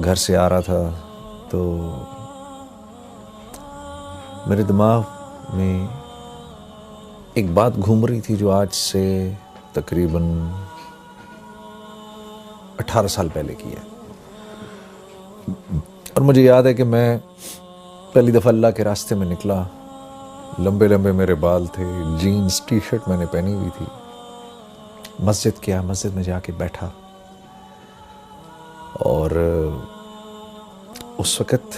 گھر سے آ رہا تھا تو میرے دماغ میں ایک بات گھوم رہی تھی جو آج سے تقریباً 18 سال پہلے کی ہے. اور مجھے یاد ہے کہ میں پہلی دفعہ اللہ کے راستے میں نکلا. لمبے لمبے میرے بال تھے, جینز ٹی شرٹ میں نے پہنی ہوئی تھی. مسجد میں جا کے بیٹھا, اور اس وقت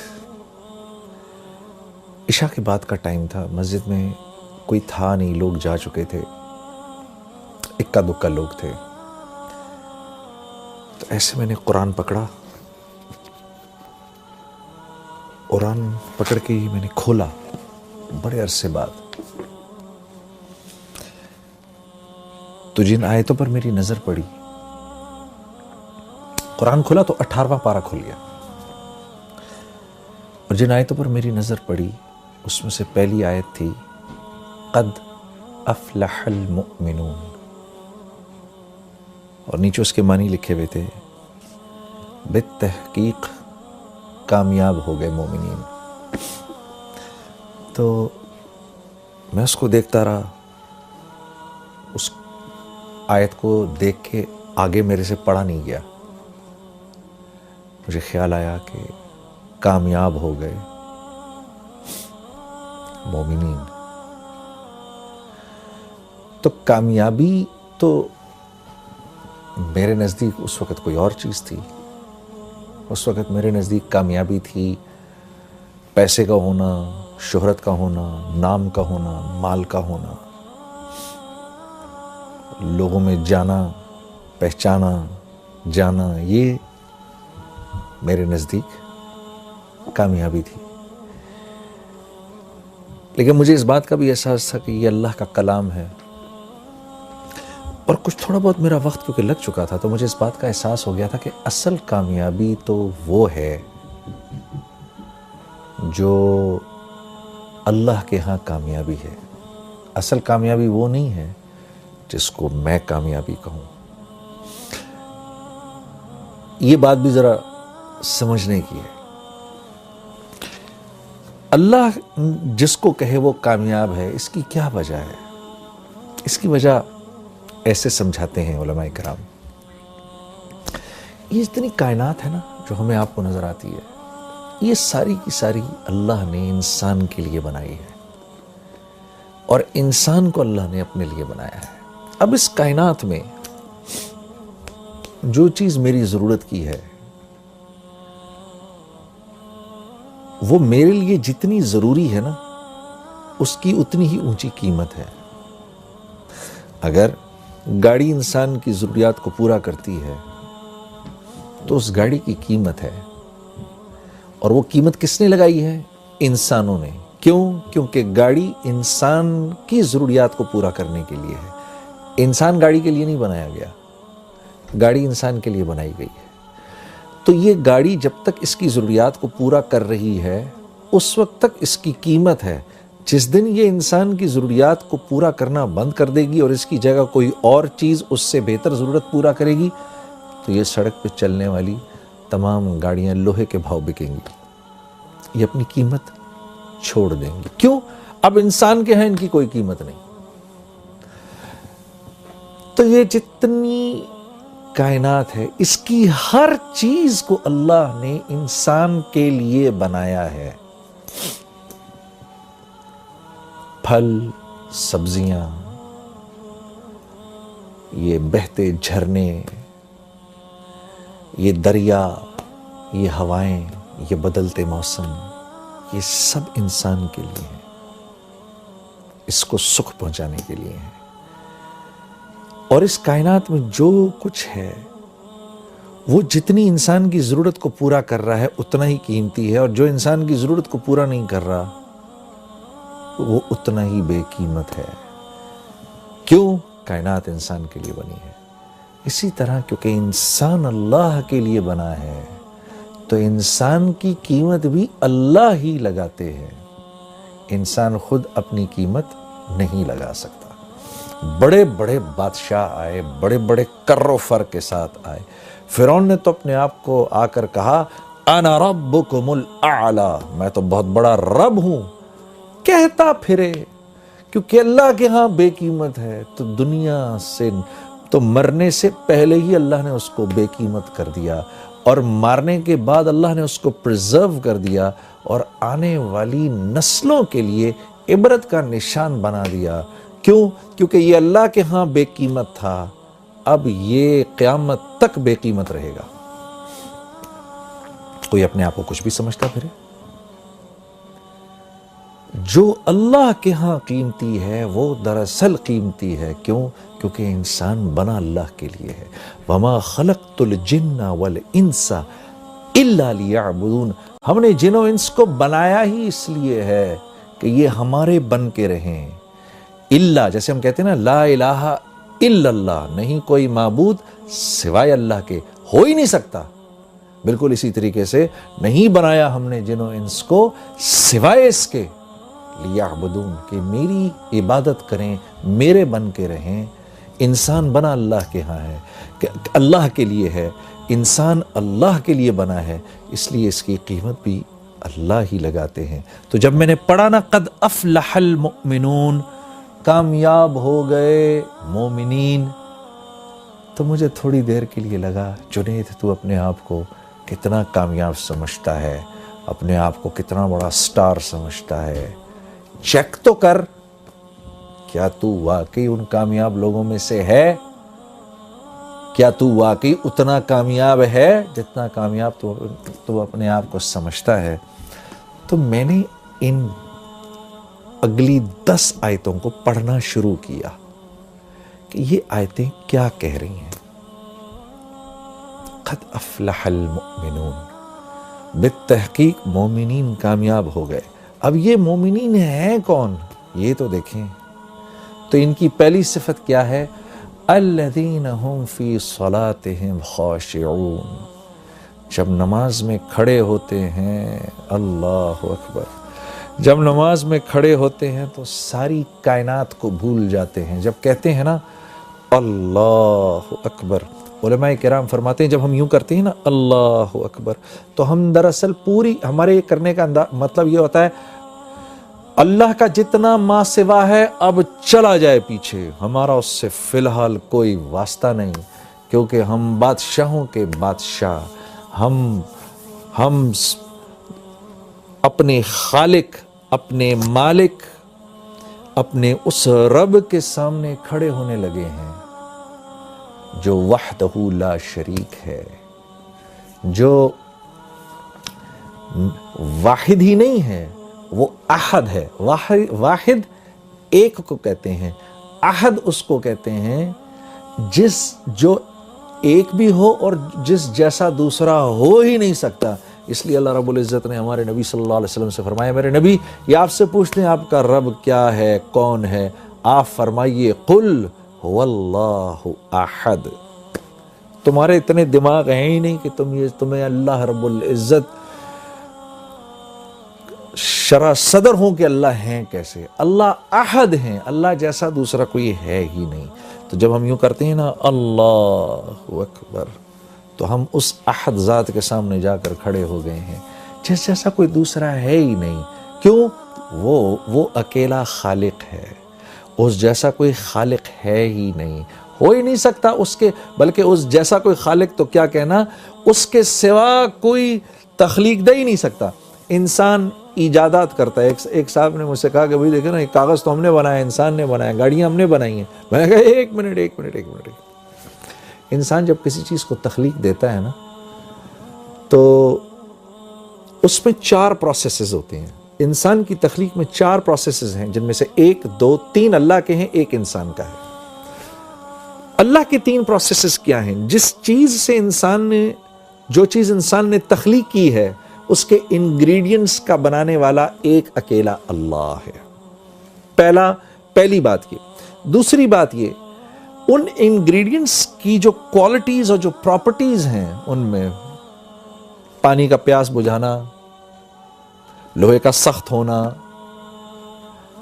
عشاء کے بعد کا ٹائم تھا. مسجد میں کوئی تھا نہیں, لوگ جا چکے تھے, اکا دکا لوگ تھے. تو ایسے میں نے قرآن پکڑا, قرآن پکڑ کے ہی میں نے کھولا بڑے عرصے بعد. تو جن آیتوں پر میری نظر پڑی, قرآن کھولا تو 18واں پارہ کھل گیا, اور جن آیتوں پر میری نظر پڑی اس میں سے پہلی آیت تھی قد افلح المؤمنون, اور نیچے اس کے معنی لکھے ہوئے تھے بالتحقیق کامیاب ہو گئے مومنین. تو میں اس کو دیکھتا رہا. اس آیت کو دیکھ کے آگے میرے سے پڑھا نہیں گیا. مجھے خیال آیا کہ کامیاب ہو گئے مومنین. تو کامیابی تو میرے نزدیک اس وقت کوئی اور چیز تھی. اس وقت میرے نزدیک کامیابی تھی پیسے کا ہونا, شہرت کا ہونا, نام کا ہونا, مال کا ہونا, لوگوں میں جانا, پہچانا جانا. یہ میرے نزدیک کامیابی تھی. لیکن مجھے اس بات کا بھی احساس تھا کہ یہ اللہ کا کلام ہے, اور کچھ تھوڑا بہت میرا وقت کیونکہ لگ چکا تھا تو مجھے اس بات کا احساس ہو گیا تھا کہ اصل کامیابی تو وہ ہے جو اللہ کے ہاں کامیابی ہے. اصل کامیابی وہ نہیں ہے جس کو میں کامیابی کہوں. یہ بات بھی ذرا سمجھنے کی ہے. اللہ جس کو کہے وہ کامیاب ہے, اس کی کیا وجہ ہے؟ اس کی وجہ ایسے سمجھاتے ہیں علماء کرام. یہ اتنی کائنات ہے نا جو ہمیں آپ کو نظر آتی ہے, یہ ساری کی ساری اللہ نے انسان کے لیے بنائی ہے, اور انسان کو اللہ نے اپنے لیے بنایا ہے. اب اس کائنات میں جو چیز میری ضرورت کی ہے وہ میرے لیے جتنی ضروری ہے نا اس کی اتنی ہی اونچی قیمت ہے. اگر گاڑی انسان کی ضروریات کو پورا کرتی ہے تو اس گاڑی کی قیمت ہے, اور وہ قیمت کس نے لگائی ہے؟ انسانوں نے. کیوں؟ کیونکہ گاڑی انسان کی ضروریات کو پورا کرنے کے لیے ہے. انسان گاڑی کے لیے نہیں بنایا گیا, گاڑی انسان کے لیے بنائی گئی ہے. تو یہ گاڑی جب تک اس کی ضروریات کو پورا کر رہی ہے اس وقت تک اس کی قیمت ہے. جس دن یہ انسان کی ضروریات کو پورا کرنا بند کر دے گی اور اس کی جگہ کوئی اور چیز اس سے بہتر ضرورت پورا کرے گی تو یہ سڑک پہ چلنے والی تمام گاڑیاں لوہے کے بھاؤ بکیں گی, یہ اپنی قیمت چھوڑ دیں گی. کیوں؟ اب انسان کے ہیں ان کی کوئی قیمت نہیں. تو یہ جتنی کائنات ہے اس کی ہر چیز کو اللہ نے انسان کے لیے بنایا ہے. پھل, سبزیاں, یہ بہتے جھرنے, یہ دریا, یہ ہوائیں, یہ بدلتے موسم, یہ سب انسان کے لیے ہیں, اس کو سکھ پہنچانے کے لیے ہیں. اور اس کائنات میں جو کچھ ہے وہ جتنی انسان کی ضرورت کو پورا کر رہا ہے اتنا ہی قیمتی ہے, اور جو انسان کی ضرورت کو پورا نہیں کر رہا وہ اتنا ہی بے قیمت ہے. کیوں؟ کائنات انسان کے لیے بنی ہے. اسی طرح کیونکہ انسان اللہ کے لیے بنا ہے تو انسان کی قیمت بھی اللہ ہی لگاتے ہیں. انسان خود اپنی قیمت نہیں لگا سکتا. بڑے بڑے بادشاہ آئے, بڑے بڑے کر و فر کے ساتھ آئے. فرعون نے تو اپنے آپ کو آ کر کہا انا ربکم الاعلی، میں تو بہت بڑا رب ہوں، کہتا پھرے، کیونکہ اللہ کے ہاں بے قیمت ہے، تو دنیا سے تو مرنے سے پہلے ہی اللہ نے اس کو بے قیمت کر دیا، اور مارنے کے بعد اللہ نے اس کو پرزرو کر دیا، اور آنے والی نسلوں کے لیے عبرت کا نشان بنا دیا۔ کیوں؟ کیونکہ یہ اللہ کے ہاں بے قیمت تھا، اب یہ قیامت تک بے قیمت رہے گا۔ کوئی اپنے آپ کو کچھ بھی سمجھتا پھرے؟ جو اللہ کے ہاں قیمتی ہے وہ دراصل قیمتی ہے۔ کیوں؟ کیونکہ انسان بنا اللہ کے لیے ہے۔ وَمَا خَلَقْتُ الْجِنَّ وَالْإِنسَ إِلَّا لِيَعْبُدُونَ، ہم نے جن و انس کو بنایا ہی اس لیے ہے کہ یہ ہمارے بن کے رہیں۔ اللہ، جیسے ہم کہتے ہیں نا لا الہ الا اللہ، نہیں کوئی معبود سوائے اللہ کے، ہو ہی نہیں سکتا۔ بالکل اسی طریقے سے نہیں بنایا ہم نے جن و انس کو سوائے اس کے لیعبدون، کہ میری عبادت کریں، میرے بن کے رہیں۔ انسان بنا اللہ کے ہاں ہے، کہ اللہ کے لیے ہے، انسان اللہ کے لیے بنا ہے، اس لیے اس کی قیمت بھی اللہ ہی لگاتے ہیں۔ تو جب میں نے پڑھا نا قد افلح المؤمنون، کامیاب ہو گئے مومنین، تو مجھے تھوڑی دیر کے لیے لگا جنید تو اپنے آپ کو کتنا کامیاب سمجھتا ہے، اپنے آپ کو کتنا بڑا سٹار سمجھتا ہے، چیک تو کر، کیا تو واقعی ان کامیاب لوگوں میں سے ہے؟ کیا تو واقعی اتنا کامیاب ہے جتنا کامیاب تو اپنے آپ کو سمجھتا ہے؟ تو میں نے ان اگلی 10 آیتوں کو پڑھنا شروع کیا کہ یہ آیتیں کیا کہہ رہی ہیں۔ قد افلح المؤمنون، بالتحقیق مومنین کامیاب ہو گئے۔ اب یہ مومنین ہیں کون؟ یہ تو دیکھیں۔ تو ان کی پہلی صفت کیا ہے؟ الذین هم فی صلاتهم خاشعون، جب نماز میں کھڑے ہوتے ہیں، اللہ اکبر، جب نماز میں کھڑے ہوتے ہیں تو ساری کائنات کو بھول جاتے ہیں۔ جب کہتے ہیں نا اللہ اکبر، علماء کرام فرماتے ہیں جب ہم یوں کرتے ہیں نا اللہ اکبر، تو ہم دراصل پوری ہمارے کرنے کا مطلب یہ ہوتا ہے اللہ کا جتنا ما سوا ہے اب چلا جائے پیچھے، ہمارا اس سے فی الحال کوئی واسطہ نہیں، کیونکہ ہم بادشاہوں کے بادشاہ، ہم اپنے خالق، اپنے مالک، اپنے اس رب کے سامنے کھڑے ہونے لگے ہیں جو وحدہ لا شریک ہے، جو واحد ہی نہیں ہے، وہ احد ہے۔ واحد ایک کو کہتے ہیں، احد اس کو کہتے ہیں جو ایک بھی ہو اور جس جیسا دوسرا ہو ہی نہیں سکتا۔ اس لیے اللہ رب العزت نے ہمارے نبی صلی اللہ علیہ وسلم سے فرمایا، میرے نبی یہ آپ سے پوچھتے ہیں آپ کا رب کیا ہے، کون ہے؟ آپ فرمائیے قل هو اللہ احد۔ تمہارے اتنے دماغ ہیں ہی نہیں کہ تمہیں اللہ رب العزت شرح صدر ہوں کہ اللہ ہیں کیسے؟ اللہ احد ہیں، اللہ جیسا دوسرا کوئی ہے ہی نہیں۔ تو جب ہم یوں کرتے ہیں نا اللہ اکبر، تو ہم اس احد ذات کے سامنے جا کر کھڑے ہو گئے ہیں جس جیسا کوئی دوسرا ہے ہی نہیں۔ کیوں؟ وہ اکیلا خالق ہے، اس جیسا کوئی خالق ہے ہی نہیں، ہو ہی نہیں سکتا اس کے، بلکہ اس جیسا کوئی خالق تو کیا کہنا، اس کے سوا کوئی تخلیق دے ہی نہیں سکتا۔ انسان ایجادات کرتا ہے۔ ایک صاحب نے مجھ سے کہا کہ بھائی دیکھیں نا، ایک کاغذ تو ہم نے بنایا، انسان نے بنایا، گاڑیاں ہم نے بنائی ہیں۔ میں نے کہا ایک منٹ، انسان جب کسی چیز کو تخلیق دیتا ہے نا تو اس میں 4 پروسیسز ہوتے ہیں۔ انسان کی تخلیق میں 4 پروسیسز ہیں، جن میں سے 1 2 3 اللہ کے ہیں، 1 انسان کا ہے۔ اللہ کے 3 پروسیسز کیا ہیں؟ جو چیز انسان نے تخلیق کی ہے اس کے انگریڈینٹس کا بنانے والا ایک اکیلا اللہ ہے۔ پہلی بات یہ۔ دوسری بات یہ، ان انگریڈینٹس کی جو کوالٹیز اور جو پراپرٹیز ہیں، ان میں پانی کا پیاس بجھانا، لوہے کا سخت ہونا،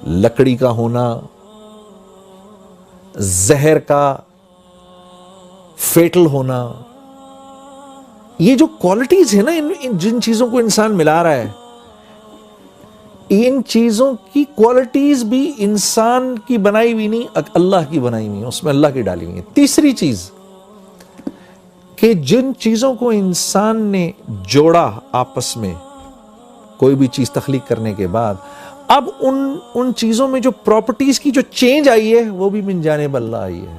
لکڑی کا ہونا، زہر کا فیٹل ہونا، یہ جو کوالٹیز ہیں نا جن چیزوں کو انسان ملا رہا ہے، ان چیزوں کی کوالٹیز بھی انسان کی بنائی ہوئی نہیں، اللہ کی بنائی ہوئی، اس میں اللہ کی ڈالی ہوئی ہے۔ تیسری چیز کہ جن چیزوں کو انسان نے جوڑا آپس میں کوئی بھی چیز تخلیق کرنے کے بعد، اب ان چیزوں میں جو پراپرٹیز کی جو چینج آئی ہے وہ بھی من جانب اللہ آئی ہے۔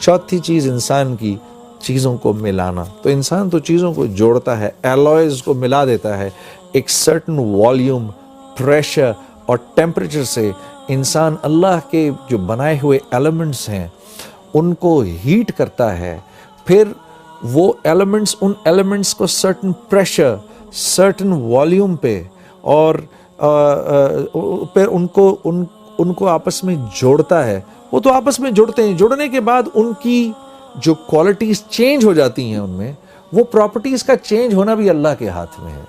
چوتھی چیز انسان کی چیزوں کو ملانا، تو انسان تو چیزوں کو جوڑتا ہے، ایلوائز کو ملا دیتا ہے، ایک سرٹن والیوم، پریشر اور ٹیمپریچر سے انسان اللہ کے جو بنائے ہوئے ایلیمنٹس ہیں ان کو ہیٹ کرتا ہے، پھر وہ ایلیمنٹس ان ایلیمنٹس کو سرٹن پریشر، سرٹن والیوم پہ اور پھر ان کو آپس میں جوڑتا ہے۔ وہ تو آپس میں جڑتے ہیں، جڑنے کے بعد ان کی جو کوالٹیز چینج ہو جاتی ہیں، ان میں وہ پراپرٹیز کا چینج ہونا بھی اللہ کے ہاتھ میں ہے۔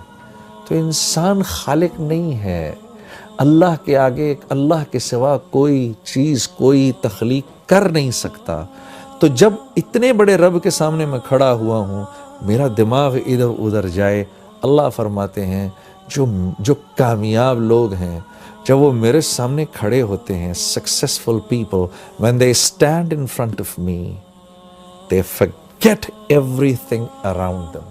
تو انسان خالق نہیں ہے، اللہ کے آگے اللہ کے سوا کوئی چیز کوئی تخلیق کر نہیں سکتا۔ تو جب اتنے بڑے رب کے سامنے میں کھڑا ہوا ہوں، میرا دماغ ادھر ادھر جائے، اللہ فرماتے ہیں جو کامیاب لوگ ہیں جب وہ میرے سامنے کھڑے ہوتے ہیں، successful people when they stand in front of me they forget everything around them.